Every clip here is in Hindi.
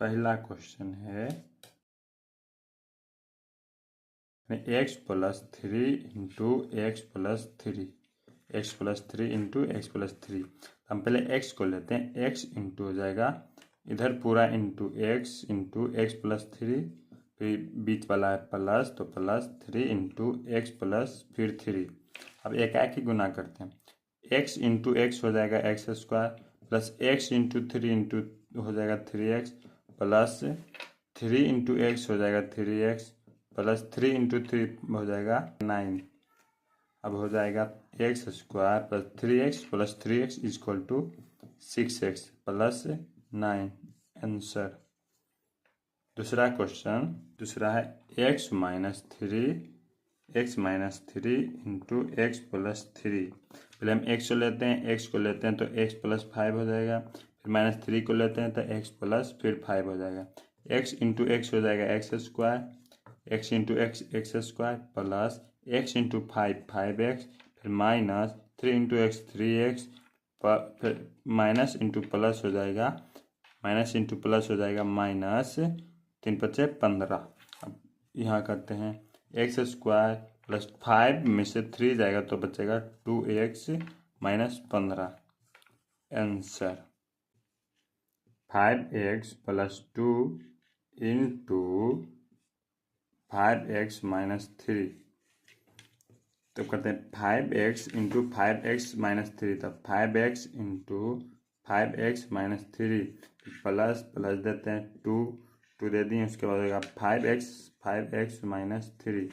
पहला क्वेश्चन है x plus 3 into x plus three into x plus three. हम पहले x को लेते हैं। x इंटू हो जाएगा इधर पूरा इंटू एक्स प्लस थ्री, फिर बीच वाला है प्लस, तो प्लस 3 इंटू एक्स प्लस फिर 3। अब एक ही गुना करते हैं। x इंटू एक्स हो जाएगा x square, plus x into three into हो जाएगा 3x, प्लस 3 इंटू एक्स हो जाएगा 3x, प्लस 3 इंटू थ्री हो जाएगा 9। अब हो जाएगा x square plus 3x is equal to 6x plus 9 answer. दूसरा क्वेश्चन, दूसरा है x minus three into x plus three. पहले हम x को लेते हैं तो x प्लस 5 हो जाएगा, फिर माइनस 3 को लेते हैं तो x प्लस फिर 5 हो जाएगा। x इंटू एक्स हो जाएगा x square, x into x square, plus x into 5x, फिर माइनस 3 इंटू एक्स 3x, फिर माइनस इंटू प्लस हो जाएगा माइनस 3 पचे 15। अब यहाँ करते हैं एक्स स्क्वायर प्लस 5 में से 3 जाएगा तो बचेगा 2x minus 15 answer. 5x plus 2 into 5x minus 3, तो करते हैं 5x इंटू 5x माइनस 3, तब 5x into 5x minus 3 plus देते हैं 2 दे दिए, उसके बाद होगा 5x minus 3,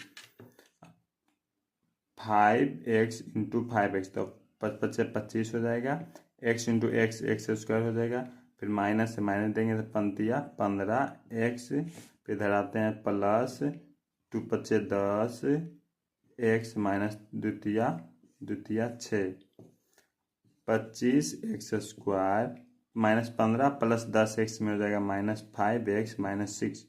5x into 5x, तो 5 पचे 25 हो जाएगा। x इंटू एक्स स्क्वायर हो जाएगा, फिर माइनस से माइनस देंगे तो पंतिया 15x, फिर इधर आते हैं प्लस 2 पचे 10 x माइनस द्वितीया 6, 25x square minus 15 plus 10x में हो जाएगा माइनस 5x माइनस 6,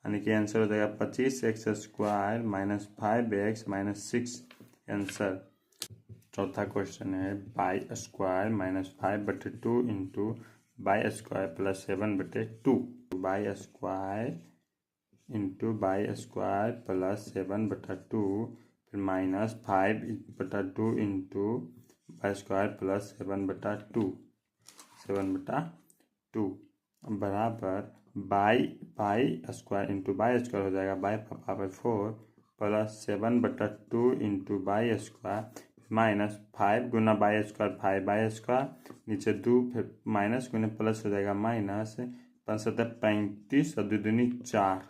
यानी कि आंसर हो जाएगा 25x square minus 5x minus 6 answer. चौथा क्वेश्चन है by square minus 5/2 into by square plus 7/2। By square into by square plus 7/2, फिर minus 5/2 into by square plus 7/2 बराबर by square into by square हो जाएगा by power 4 plus 7/2 into by square minus 5 Guna by square 5 by square, नीचे 2 फिर माइनस गुना प्लस हो जाएगा माइनस 5 35 और 2 दूनी 4।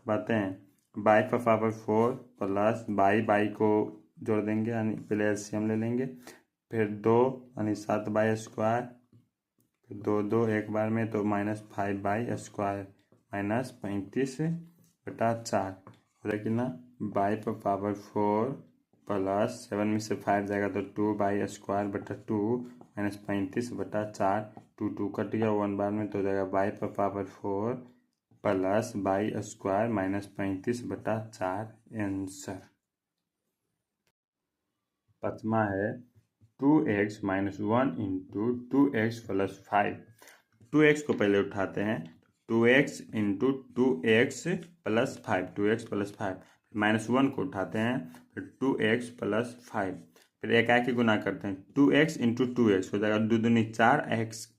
बातें बाई पावर 4 प्लस बाई को जोड़ देंगे, यानी पहले एलसीएम ले लेंगे, फिर 2 यानी 7 बाई स्क्वायर, फिर 2 एक बार में, तो माइनस 5 बाई स्क्वायर माइनस 35/4 हो जाएगी ना। बाई पावर 4 प्लस 7 में से 5 जाएगा तो 2 बाई स्क्वायर बटा 2 माइनस 35/4, 2 कट गया 1 बार में, तो हो जाएगा by power 4 plus by square minus 35/4 answer. पांचवा है 2x minus 1 into 2x plus 5। 2x को पहले उठाते हैं, 2x into 2x plus 5, 2x plus 5, minus 1 को उठाते हैं, फिर 2x प्लस 5, फिर एक ही गुना करते हैं, 2x इंटू 2x हो जाएगा 2 दूनी 4,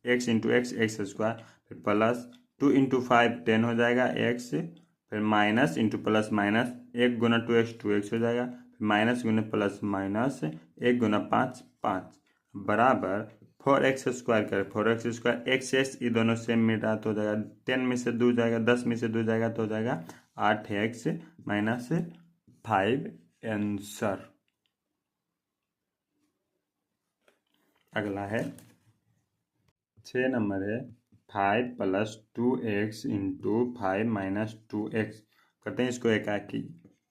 x इंटू एक्स स्क्वायर, फिर प्लस 2 इंटू 5 10 हो जाएगा x, फिर माइनस इंटू प्लस माइनस 1 गुना 2x हो जाएगा, फिर माइनस गुना प्लस माइनस 1 गुना 5 5 बराबर 4x स्क्वायर करें, 4x स्क्वायर एक्स ये दोनों सेम मिला तो हो जाएगा 10 में से 2 जाएगा, 10 में से 2 जाएगा तो हो जाएगा 8x माइनस 5 आंसर। अगला है 6 नंबर है 5 plus 2x into 5 minus 2x। करते हैं इसको एक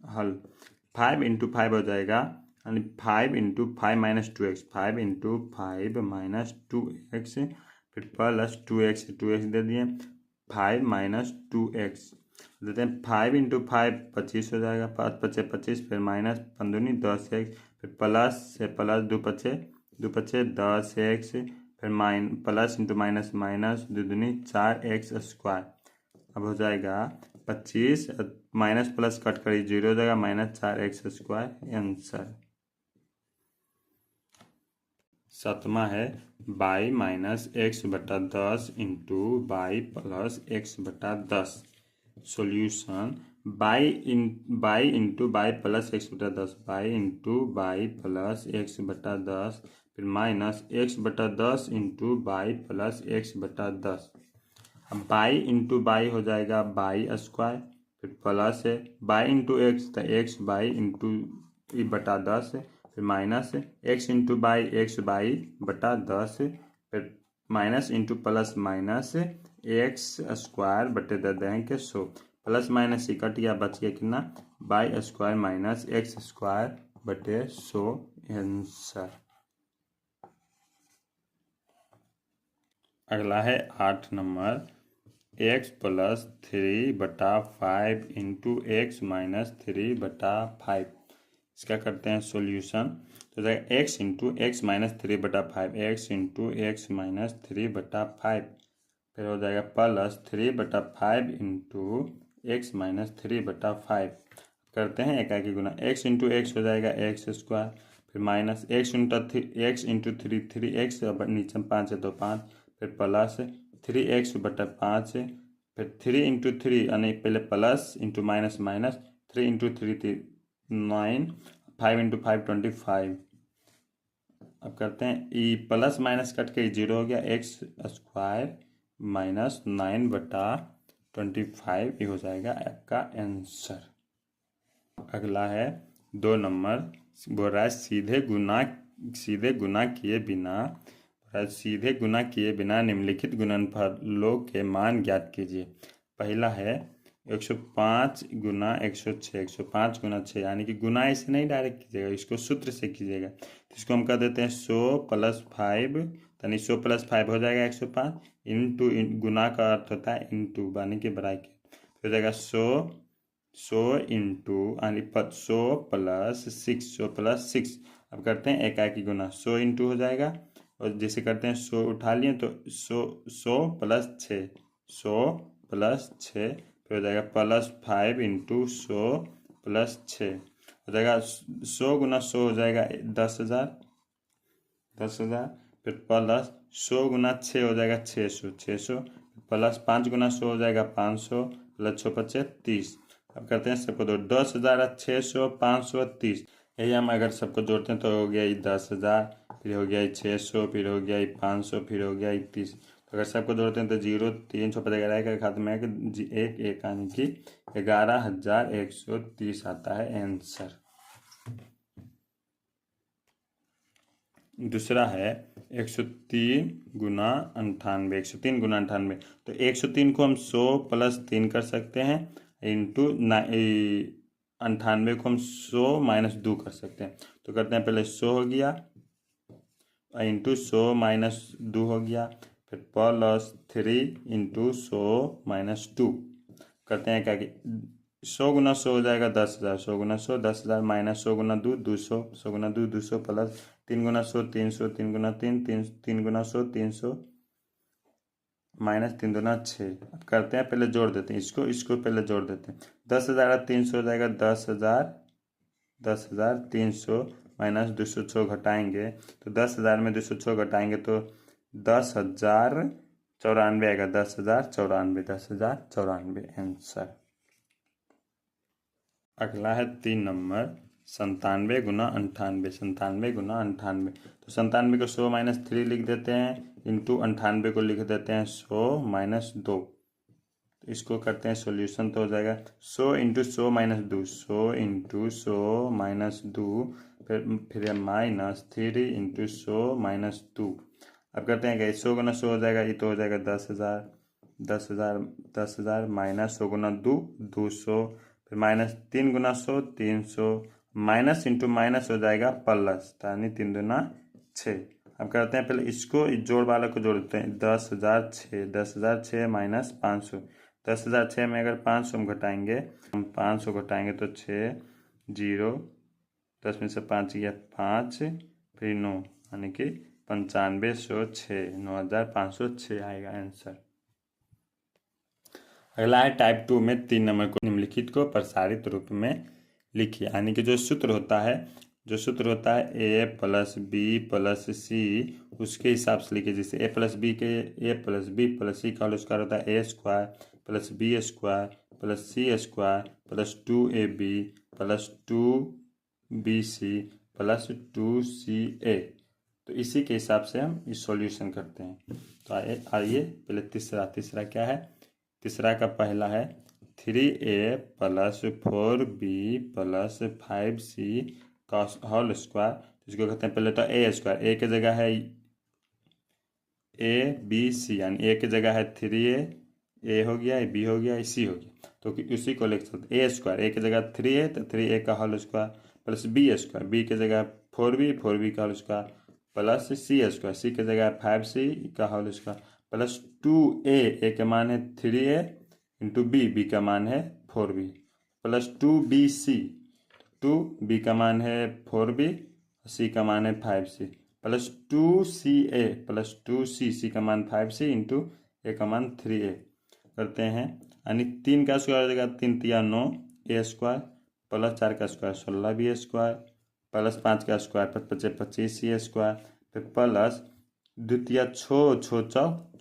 हल, 5 इंटू 5 हो जाएगा, यानी 5 into 5 minus 2x, 5 into 5 minus 2x, फिर प्लस 2x दे दिए, 5 माइनस 2x देते हैं, 5 इंटू 5 25 हो जाएगा, 5 पचे 25, फिर माइनस 15 10x, फिर प्लस से प्लस 2 पचे 10x, फिर प्लस इंटू माइनस माइनस, 2 दूनी 4x²। अब हो जाएगा 25, माइनस प्लस कट करी 0 हो जाएगा, -4x² आंसर। 7वां है y minus x/10 into y plus x/10। Solution y into y plus x/10, y into y plus x/10, फिर minus x/10 into y plus x/10। अब y इंटू y हो जाएगा y², फिर प्लस है y इंटू x तो x y इंटू बटा 10, फिर minus x into y x/10, फिर minus into plus minus x² बटे 100। प्लस माइनस ही कट गया, बच गया कितना, y² माइनस x² बटे 100 आंसर। अगला है 8 number, x plus 3/5 into x minus 3/5। इसका करते हैं सॉल्यूशन। तो जाएगा x into x minus 3/5, x into x minus 3/5, फिर हो जाएगा प्लस 3/5 इंटू एक्स माइनस 3/5। करते हैं एकाकी गुना, x इंटू एक्स हो जाएगा x², फिर माइनस x इंटू 3x, नीचे 5 है तो 5, फिर प्लस 3x/5, फिर 3 इंटू 3 यानी पहले plus into minus minus, 3 into 3 9, 5 into 5 25। अब करते हैं ई प्लस माइनस कट के 0 हो गया, x² माइनस 9/25, ये हो जाएगा आपका आंसर। अगला है 2 नंबर, बोल रहा है सीधे गुना किए बिना निम्नलिखित गुणनफलों के मान ज्ञात कीजिए। पहला है 105 गुना 106, 105 गुना 6, यानी कि गुना ऐसे नहीं डायरेक्ट कीजिएगा, इसको सूत्र से कीजिएगा। तो इसको हम कर देते हैं 100 + 5, यानी 100 + 5 हो जाएगा 105, इंटू गुना का अर्थ होता है इंटू, यानी कि ब्रैकेट, हो जाएगा 100 इंटू यानी 100 + 6, 100 + 6। अब करते हैं एकाकी गुना, 100 इंटू हो जाएगा, और जैसे करते हैं 100 उठा लिए तो 100 + 6, 100 + 6, फिर हो जाएगा +5 इंटू 100 + 6, हो जाएगा 100 गुना 100 हो जाएगा 10,000, फिर प्लस 100 गुना 6 हो जाएगा 600, प्लस 5 गुना 100 हो जाएगा 500, प्लस 6 × 5 = 30। अब करते हैं सबको दो, 10,000 600 530, यही हम अगर सबको जोड़ते हैं तो हो गया 10,000, फिर हो गया 600, फिर हो गया 500, फिर हो गया 30। तो अगर सबको जोड़ते हैं तो 0 300 पर एक खाते में एक यानी कि 11,130 आता है आंसर। दूसरा है 103 गुना 98, 103 गुना 98। तो 103 को हम 100 + 3 कर सकते हैं, इंटू 98 को हम 100 - 2 कर सकते हैं। तो करते हैं पहले 100 हो गया, इंटू 100 - 2 हो गया, फिर प्लस 3 इंटू 100 - 2। करते हैं क्या कि 100 गुना 100 हो जाएगा 10,000, 100 गुना 100 10,000, माइनस 100 गुना 2 200, 100 गुना 2 200, प्लस 3 गुना 100 300, 3 गुना 3 3 गुना 100 300, माइनस 3 दूना 6। अब करते हैं पहले जोड़ देते हैं, इसको पहले जोड़ देते हैं। 10,000 300 हो जाएगा 10,300, माइनस 206 घटाएंगे तो 10,000 में 206 घटाएंगे तो 10,094 आएगा, 10,094 आंसर। अगला है 3 नंबर, 97 गुना 98, 97 गुना 98। तो 97 को 100 - 3 लिख देते हैं, इंटू 98 को लिख देते हैं 100 - 2। तो इसको करते हैं सॉल्यूशन, तो हो जाएगा 100 इंटू 100 - 2, 100 इंटू 100 - 2, फिर माइनस 3 इंटू 100 - 2। अब करते हैं क्या, 100 गुना 100 हो जाएगा, ये तो हो जाएगा 10,000, 10,000 माइनस 100 गुना 2 200, फिर माइनस 3 गुना 100 300, माइनस इंटू माइनस हो जाएगा प्लस, यानी 3 दूना 6। अब करते हैं पहले इसको जोड़ वाला को जोड़ देते हैं, 10,006 माइनस 500, 10,006 में अगर 500 हम घटाएंगे, 500 तो 6 0, 10 में से 5 गया 5, फिर 9, यानी कि 9506 9506 आएगा आंसर। अगला है टाइप 2 में 3 नंबर को निम्नलिखित को प्रसारित रूप में लिखिए। यानी कि जो सूत्र होता है A plus B plus C उसके हिसाब से लिखिए। जैसे A plus B plus C का होल स्क्वायर होता है A square plus B square plus C square plus 2ab plus 2bc plus 2ca। तो इसी के हिसाब से हम इस सॉल्यूशन करते हैं। तो आइए पहले तीसरा क्या है। तीसरा का पहला है 3a plus 4b plus 5c का होल स्क्वायर। इसको कहते हैं पहले तो ए स्क्वायर। ए की जगह है ABC यानी ए की जगह है 3a, ए हो गया, बी हो गया, सी हो गया। तो उसी को लिख सकते ए स्क्वायर। ए की जगह 3a तो 3a का whole square plus B square. B की जगह 4b का whole square plus C square. C की जगह 5c का होल स्क्वायर प्लस 2a। ए का मान है 3a इंटू बी का मान है 4b प्लस 2bc। 2b का मान है 4b, सी का मान है 5c plus 2ca plus 2c का मान 5c इंटू ए का मान 3a करते हैं। यानी 3 का स्क्वायर हो जाएगा 3 तिया 9 ए स्क्वायर प्लस 4 का स्क्वायर 16b स्क्वायर प्लस 5 का स्क्वायर 25c स्क्वायर फिर प्लस द्वितीय 6 चौक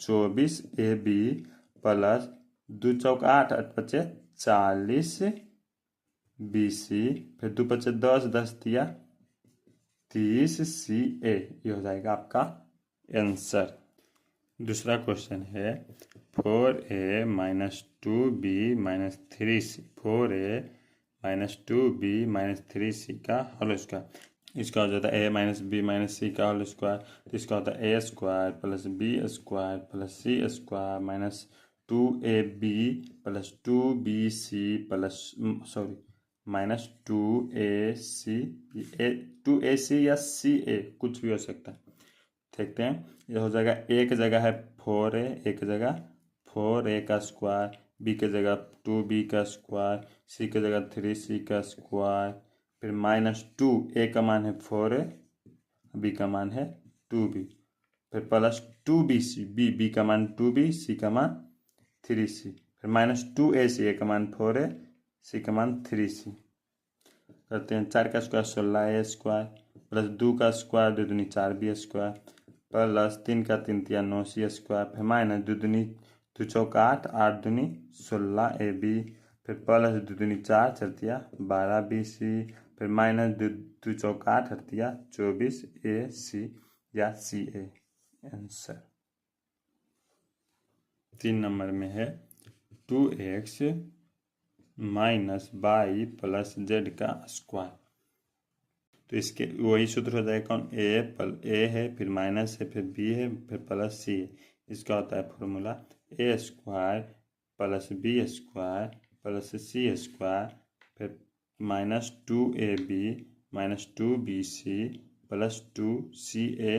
24ab प्लस 2 चौक 8 8 40 BC फिर 2 5 10 10 तिया 30CA। ये हो जाएगा आपका आंसर। दूसरा क्वेश्चन है 4a minus 2b minus 3c 4a minus 2b minus 3c का होल स्क्वायर। इसका हो जाता है a minus b minus c का होल स्क्वायर। तो इसका होता है a square plus b square plus c square minus 2ab plus 2bc plus minus 2ac या ca कुछ भी हो सकता है। देखते हैं ये हो जाएगा। ए की जगह है 4a, ए की जगह 4a का स्क्वायर, बी की जगह 2b का स्क्वायर, सी की जगह 3c का स्क्वायर फिर माइनस 2। ए का मान है 4a, बी का मान है 2b फिर प्लस 2bc, बी का मान 2b, सी का मान 3c फिर माइनस 2ac, ए का मान 4a, सी का मान 3c करते हैं। 4 का स्क्वायर 16a स्क्वायर प्लस 2 का स्क्वायर 2 दूनी 4b स्क्वायर प्लस 3 का 3 तिया 9c स्क्वायर फिर माइनस 2 दूनी 2 चौक 8 8 दूनी 16ab फिर प्लस 2 दूनी 4 4 तिया 12bc फिर माइनस 2 चौक 8 8 तिया 24ac या ca आंसर। 3 नंबर में है 2x minus y plus z का स्क्वायर। तो इसके वही सूत्र हो जाएगा कौन, ए है फिर माइनस है फिर बी है फिर प्लस सी है। इसका होता है formula A square plus B square plus C square फिर minus 2ab minus 2bc plus 2ca।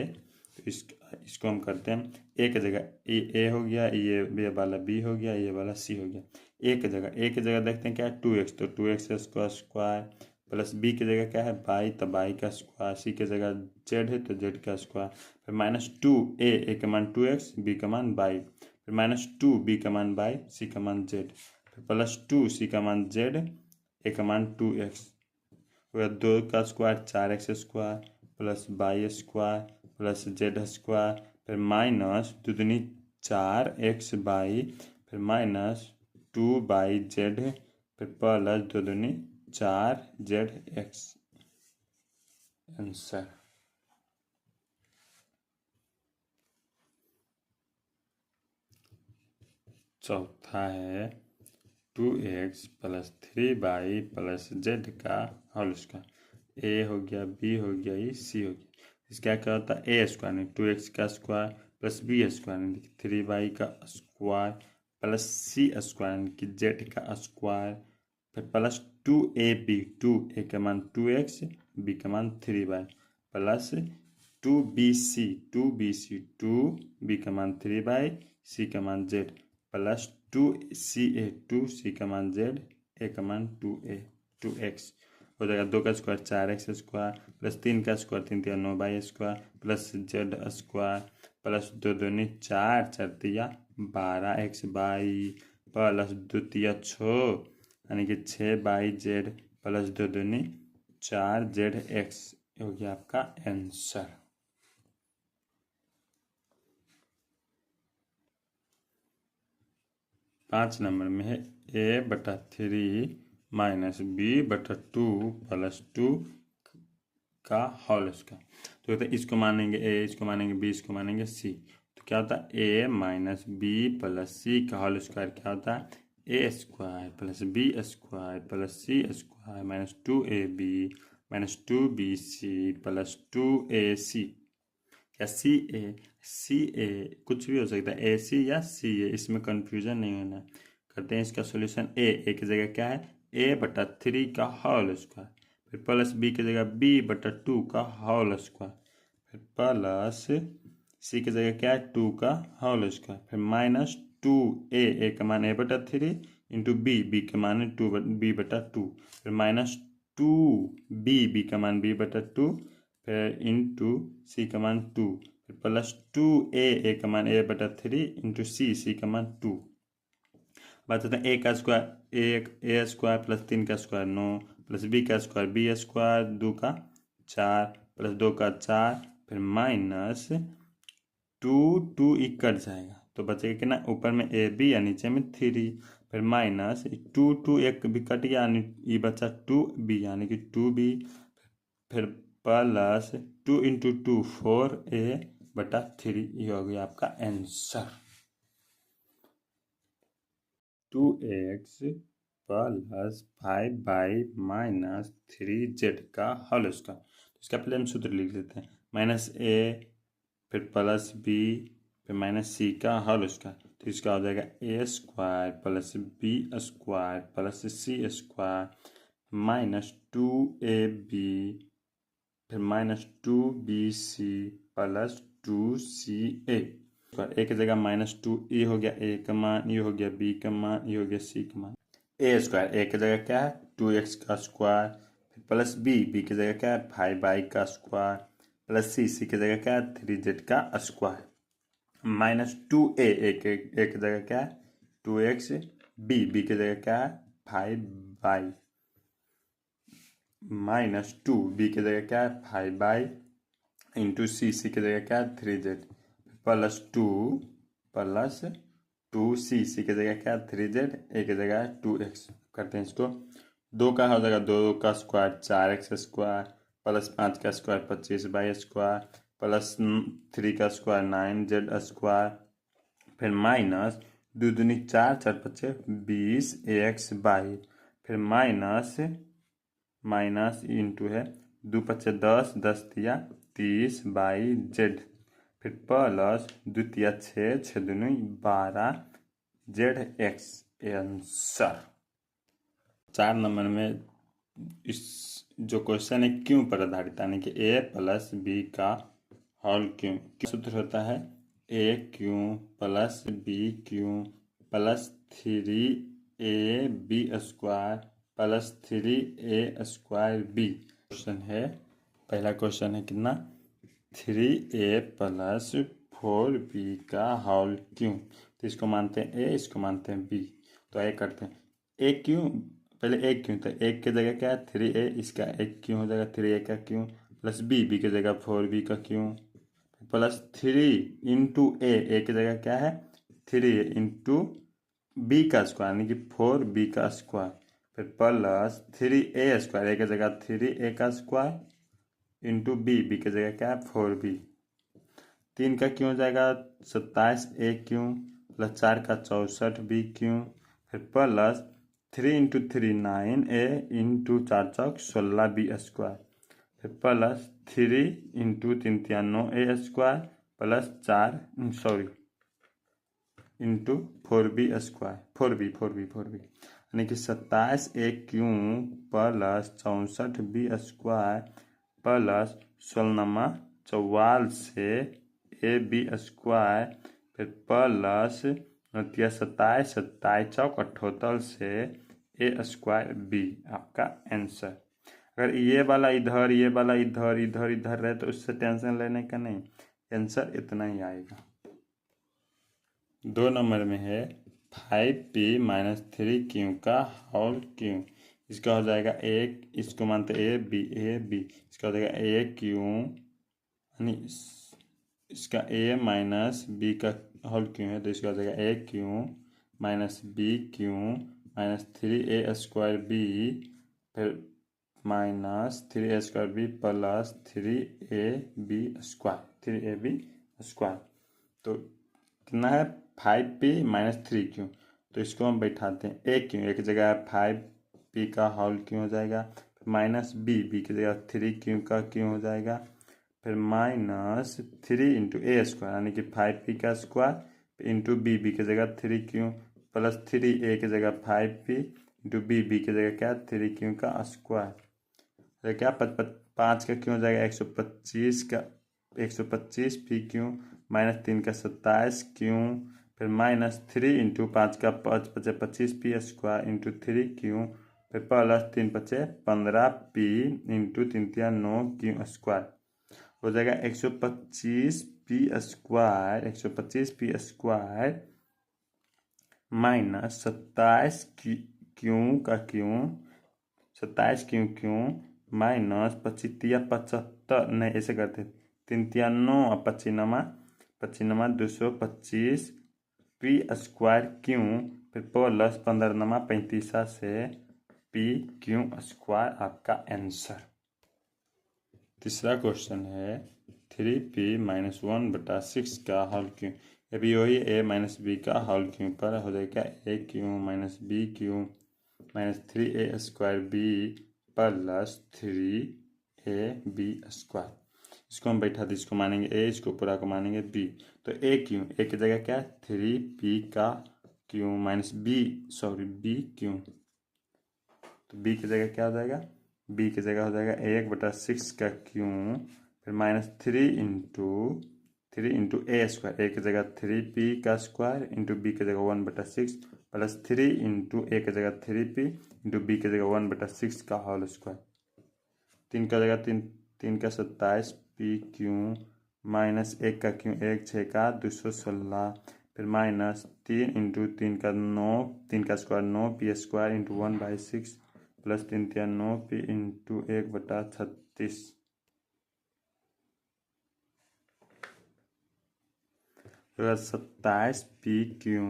तो इसको हम करते हैं ए की जगह ए हो गया, ये वाला बी हो गया, ये वाला सी हो गया। ए की जगह देखते हैं क्या है 2x, तो 2x का स्क्वायर प्लस बी की जगह क्या है बाई, तो बाई का स्क्वायर। सी की जगह जेड है तो जेड का स्क्वायर फिर माइनस 2a, ए का मान 2x, बी का मान बाई फिर माइनस 2, बी का मान बाई, सी का मान जेड फिर प्लस 2, सी का मान जेड, ए का मान 2x। 2 का square 4x square plus by square plus Z square फिर माइनस 2 दूनी 4x बाई फिर माइनस 2 बाई जेड फिर प्लस 2 दूनी 4zx आंसर। चौथा है 2x plus 3y plus z का होल स्क्वायर। ए हो गया, बी हो गया, ये सी हो गया। इसका क्या होता है ए स्क्वायर यानी 2x का स्क्वायर प्लस बी स्क्वायर यानी 3y का स्क्वायर प्लस सी स्क्वायर यानी कि जेड का स्क्वायर फिर प्लस 2ab, 2a का मान 2x, b का मान 3y प्लस 2bc, 2b का मान 3y, c का मान z प्लस 2ca, 2c का मान z, a का मान 2x हो जाएगा 2 का स्क्वायर 4x स्क्वायर प्लस 3 का स्क्वायर 3 तिया 9y square plus z square plus 2 दूनी 4 4 तिया 12x/y प्लस 2 तिया 6 यानी कि 6/z प्लस 2 दूनी 4zx हो गया आपका आंसर। 5 नंबर में है a/3 माइनस b/2 प्लस 2 का होल स्क्वायर। तो कहते हैं इसको मानेंगे a, इसको मानेंगे b, इसको मानेंगे c। तो क्या होता है a minus B plus C का होल स्क्वायर क्या होता है a square plus b square plus c square minus 2ab minus 2bc plus 2ac। या सी ए कुछ भी हो सकता है ए सी या सी ए, इसमें कंफ्यूजन नहीं होना। करते हैं इसका सॉल्यूशन ए की जगह क्या है a/3 का होल स्क्वायर फिर प्लस b की जगह b/2 का होल स्क्वायर फिर प्लस सी की जगह क्या है 2 का होल स्क्वायर फिर माइनस 2a का मान a/3 इंटू b का मान 2b/2 फिर माइनस 2b का मान b/2 फिर इंटू सी का मान 2 फिर प्लस 2a का मान a/3 इंटू सी का मान 2। बात होता है a का स्क्वायर a स्क्वायर प्लस 3 का स्क्वायर 9 प्लस b का स्क्वायर b स्क्वायर 2 का 4 प्लस 2 का 4 फिर माइनस 2 कट जाएगा तो बचेगा कितना ऊपर में ए बी या नीचे में 3 फिर माइनस 2 एक भी कट गया यानी ये बचा 2b यानी कि 2b फिर प्लस 2 इंटू 2 4a/3 ये हो गया आपका answer. 2x plus 5y minus 3z का होल स्क्वायर। तो इसका पहले हम सूत्र लिख लेते हैं माइनस a फिर प्लस b फिर माइनस c का होल स्क्वायर। तो इसका हो जाएगा a square plus b square plus c square minus 2ab फिर माइनस 2bc प्लस 2ca। ए की जगह माइनस 2 ये हो गया a का मान ये हो गया b का मान ये हो गया c का मान। a स्क्वायर a की जगह क्या है 2x का स्क्वायर फिर प्लस b की जगह क्या है 5y का स्क्वायर प्लस c की जगह क्या है 3z का स्क्वायर माइनस 2a की जगह क्या है 2x b की जगह क्या है 5y माइनस 2b की जगह क्या है 5y इंटू सी की जगह क्या है 3z प्लस 2 सी की जगह क्या है 3z a की जगह है 2x। करते हैं इसको 2 का हो जाएगा 2 का स्क्वायर 4x स्क्वायर प्लस 5 का स्क्वायर 25y स्क्वायर प्लस 3 का स्क्वायर 9z स्क्वायर फिर माइनस 2 दूनी 4 4 पच्चे 20 ax/y फिर माइनस इंटू है 2 पच्चे 10 10 तिया 30/z फिर प्लस 2 तिया 6 6 दूनी 12zx आंसर। 4 नंबर में इस जो क्वेश्चन है क्यों पर आधारित यानी कि a प्लस b का होल क्यों सूत्र होता है a क्यों प्लस b क्यों plus 3ab square plus 3a square b। Question है पहला क्वेश्चन है कितना 3a प्लस 4b का होल क्यों। तो इसको मानते हैं a इसको मानते हैं b। तो a करते हैं a क्यों पहले a क्यों तो एक की जगह क्या है 3a इसका एक क्यों हो जाएगा 3a का क्यों प्लस b की जगह 4b का क्यों प्लस 3 इंटू a की जगह क्या है 3 इंटू b का स्क्वायर यानी कि 4b का स्क्वायर फिर प्लस 3a स्क्वायर a की जगह 3a का स्क्वायर इंटू b की जगह क्या है 4b 3 का क्यों हो जाएगा 27a क्यों प्लस 4 का 64b क्यों फिर प्लस 3 इंटू 3 9a इंटू 4 चौक 16b स्क्वायर फिर प्लस 3 इंटू 3 तिया 9a square plus 4 into 4b square 4b यानी कि 27a क्यों प्लस 64b स्क्वायर प्लस 16 44 से ab स्क्वायर फिर प्लस 27 27 चौक 78 से a स्क्वायर b आपका आंसर। अगर ये वाला इधर, ये वाला इधर, इधर इधर रहे तो उससे टेंशन लेने का नहीं, आंसर इतना ही आएगा। 2 नंबर में है 5p-3q का होल क्यू। इसका हो जाएगा एक, इसको मानते ए बी, इसका हो जाएगा ए क्यू, यानी इसका a माइनस बी का होल क्यू है तो इसका हो जाएगा ए cube minus B cube minus 3a² b, फिर minus 3a² b plus 3ab²। तो कितना है 5p-3q। तो इसको हम बैठाते हैं ए क्यू एक जगह 5p का होल क्यू हो जाएगा, माइनस बी की जगह 3q का क्यू हो जाएगा, फिर माइनस 3 × a² यानी कि 5p का स्क्वायर इंटू बी की जगह 3q प्लस 3a की जगह 5p इंटू बी की जगह क्या 3q का स्क्वायर। तो क्या 5 का क्यों हो जाएगा 125 का 125 पी क्यू माइनस 3 का 27 क्यू, फिर माइनस 3 × 5 का 5 × 25 पी स्क्वायर इंटू 3q, फिर plus 3 × 15 P into 3 × 9 Q square हो जाएगा 125 पी स्क्वायर माइनस 27 क्यू का क्यू 27 क्यू माइनस 25 नहीं ऐसे करते 3 × 9 और 25 225 पी स्क्वायर क्यू, फिर प्लस 15 35 से पी क्यू स्क्वायर आपका आंसर। तीसरा क्वेश्चन है 3p-1/6 का होल क्यू। अभी वही a माइनस बी का होल क्यू पर हो जाएगा ए cube minus B cube minus 3a² b plus 3ab²। इसको हम बैठा दी, इसको मानेंगे a, इसको पूरा को मानेंगे b। तो ए क्यू ए की जगह क्या 3p का क्यू माइनस बी क्यू, तो b की जगह क्या हो जाएगा b की जगह हो जाएगा 1/6 का क्यू, फिर माइनस 3 × a² a की जगह 3p का स्क्वायर इंटू बी की जगह 1/6 प्लस 3 × a की जगह 3p इंटू बी की जगह 1/6 का होल स्क्वायर। 3 का जगह 3 का 27 पी क्यू माइनस 1 का क्यू 1 6 का 216, फिर माइनस 3 × 3 का 9 3 का square 9p² into 1/6 plus 3 × 9p into 1/36। तो 27 पी क्यू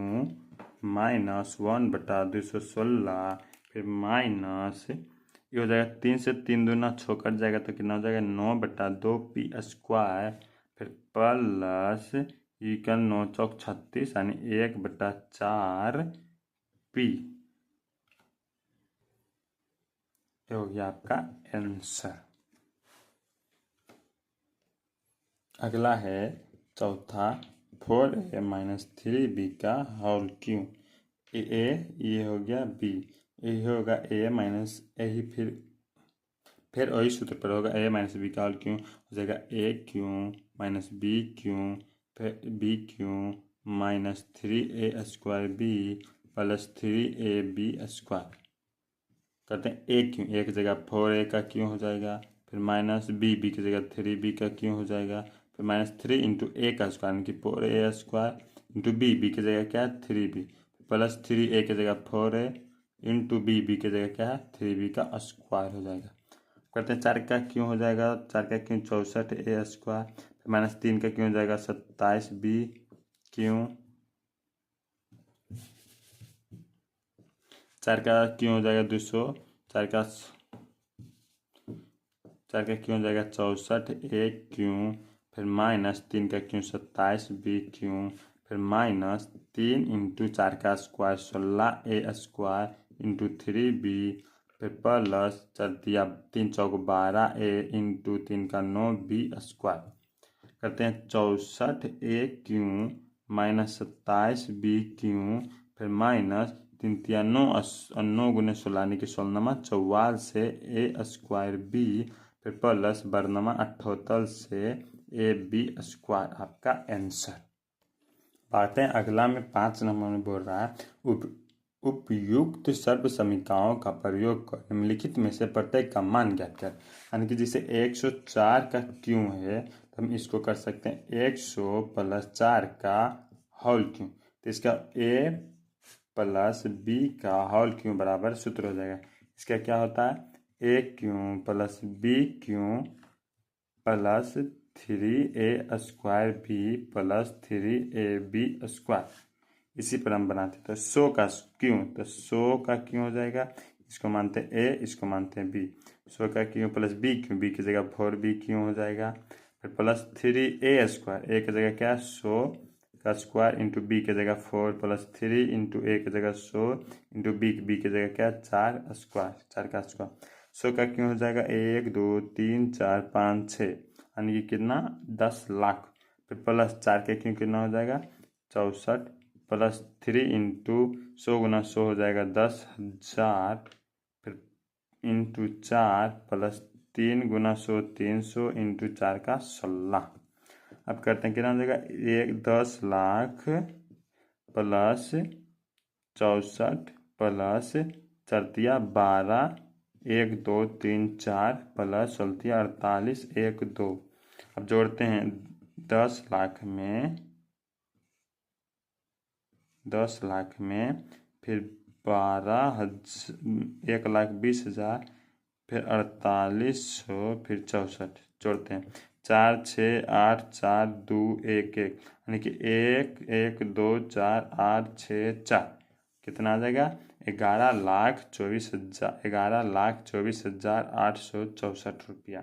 माइनस 1/216, फिर माइनस ये हो जाएगा 3 से 3 दूना 6 कट जाएगा तो कितना हो जाएगा 9/2p², फिर प्लस ई का 9 चौक 36 यानी 1/4p। ये हो गया आपका आंसर। अगला है चौथा 4a-3b का होल क्यू। ये हो गया b, ये होगा a माइनस यही फिर वही सूत्र पर होगा a माइनस बी का होल क्यू हो जाएगा ए क्यू माइनस बी क्यू फिर b cube minus 3a² b plus 3ab²। करते हैं ए क्यू एक जगह 4a का क्यू हो जाएगा, फिर माइनस बी की जगह 3b का क्यू हो जाएगा, फिर माइनस 3 × a का स्क्वायर यानी कि 4a² इंटू बी की जगह क्या है 3b प्लस 3a की जगह 4a इंटू बी की जगह क्या है 3b का स्क्वायर हो जाएगा। करते हैं 4 का क्यों हो जाएगा 4 का क्यों 64a², फिर माइनस 3 का क्यों हो जाएगा 27b क्यों, 4 का क्यों हो जाएगा 200, 4 का क्यों हो जाएगा 64a क्यों, फिर माइनस 3 का क्यों 27b क्यों, फिर माइनस 3 × 4 का स्क्वायर 16a² इंटू 3b, फिर प्लस 3 चौक 12a इंटू 3 का 9b²। करते हैं 64a क्यों माइनस 27b क्यों, फिर माइनस 3 × 9 9 × 16 यानी कि 16 44 से a² b, फिर प्लस 12 78 से ab² आपका आंसर। बातें अगला में 5 नंबर में बोल रहा है उपयुक्त सर्व समीकरणों का प्रयोग कर निम्नलिखित में से प्रत्येक का मान ज्ञात कर। यानी कि जैसे 104 का क्यों है तो हम इसको कर सकते हैं 100 + 4 का होल क्यों। तो इसका a + b का होल क्यों बराबर सूत्र हो जाएगा। इसका क्या होता है a क्यों + b क्यों + 3a² b + 3ab²। इसी पर हम बनाते हैं। तो 100 का क्यों, तो 100 का क्यों हो जाएगा, इसको मानते हैं a, इसको मानते हैं b। 100 का क्यों + b क्यों, b की जगह 4b क्यों हो जाएगा। फिर +3a², a की जगह क्या 100 का स्क्वायर इंटू b की जगह 4 + 3 इंटू a की जगह 100 इंटू b की जगह क्या 4 स्क्वायर, 4 का स्क्वायर। 100 का क्यों हो जाएगा 1 2 3 4 5 6, यानी कि कितना 10 लाख। फिर +4 के क्यों कितना हो जाएगा 64 +3 इंटू 100 × 100 हो जाएगा 10,000। फिर इंटू 4 +3 × 100 300 इंटू 4 का 16। अब करते हैं कितना हो जाएगा 10 लाख + 64 + 4 12 1 2 3 4 + 48 1 2। अब जोड़ते हैं 10 लाख में फिर 1,20,000 फिर 4800 फिर 64 जोड़ते हैं 4 6 8 4 2 1 1, यानी कि 1 1 2 4 8 6 4 कितना आ जाएगा 11,24,864 रुपया।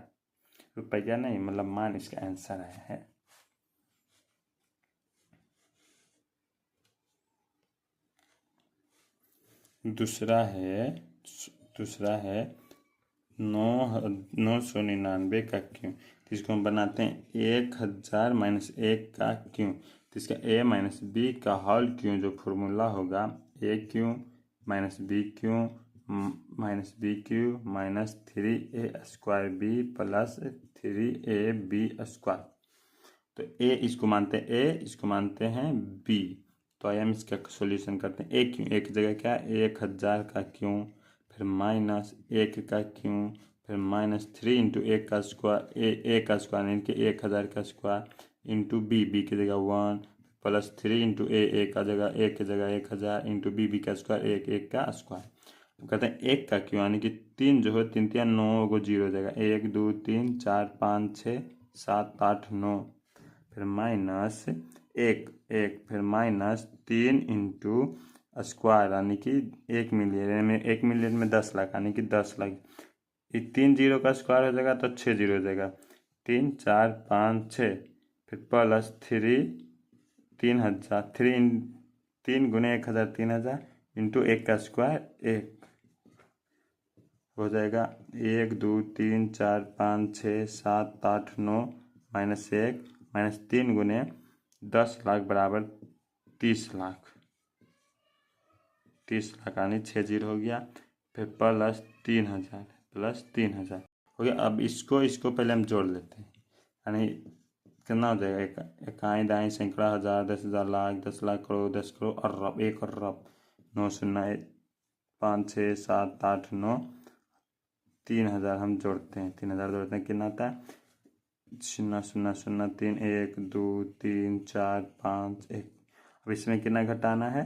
रुपया नहीं मतलब मान इसका आंसर आया है। दूसरा है 999 का क्यों। तो इसको हम बनाते हैं 1000 - 1 का क्यों। तो इसका a - b का होल क्यों जो फॉर्मूला होगा a क्यों - b क्यों -b क्यों -3a² b + 3ab²। तो a इसको मानते हैं a, इसको मानते हैं b। तो आइए हम इसका सॉल्यूशन करते हैं। a क्यों, एक जगह क्या 1000 का क्यों, फिर -1 का क्यों, फिर -3 इंटू 1 का स्क्वायर a का स्क्वायर यानी कि 1000 का स्क्वायर इंटू b की जगह 1 +3 इंटू a का जगह 1 की जगह 1000 इंटू b का स्क्वायर 1 का स्क्वायर। तो कहते हैं 1 का क्यों, यानी कि 3 जो है 3 3 9 को 0 हो जाएगा 1 2 3 4 5 6 7 8 9 फिर -1 फिर -3 इंटू स्क्वायर यानी कि 1 मिलियन में 1 मिलियन में 10 लाख यानी कि 10 लाख। ये 3 0 का स्क्वायर हो जाएगा तो 6 0 हो जाएगा 3 4 5 6 फिर +3 3000 3 × 1000 3000 इंटू 1 का स्क्वायर 1 हो जाएगा 1 2 3 4 5 6 7 8 9 -1 -3 × 10 लाख बराबर 30 लाख। 30 लाख यानी 6 0 हो गया फिर +3000 हो गया। अब इसको पहले हम जोड़ लेते हैं, यानी कितना हो जाएगा इकाई दाई सैकड़ा हज़ार 10,000 लाख 10 लाख करोड़ 10 करोड़ अरब 1 अरब 9 0 5 6 7 8 9 3000 हम जोड़ते हैं 3000 जोड़ते हैं कितना आता है 0 0 0 3 1 2 3 4 5 1। अब इसमें कितना घटाना है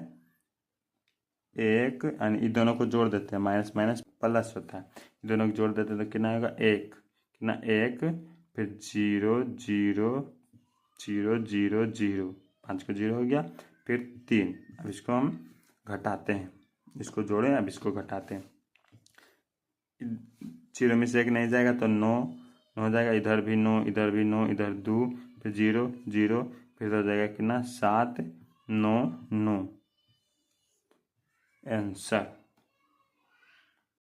1, यानी इन दोनों को जोड़ देते हैं माइनस माइनस प्लस होता है, इन दोनों को जोड़ देते हैं तो कितना होगा 1 कितना 1 फिर 0 0 0 0 0 5 को 0 हो गया फिर 3। अब इसको हम घटाते हैं, इसको जोड़ें अब इसको घटाते हैं 0 में से 1 नहीं जाएगा तो 9 हो जाएगा, इधर भी 9 इधर भी 9 इधर 2 फिर 0 0 फिर हो जाएगा कितना 7 9 9 आंसर।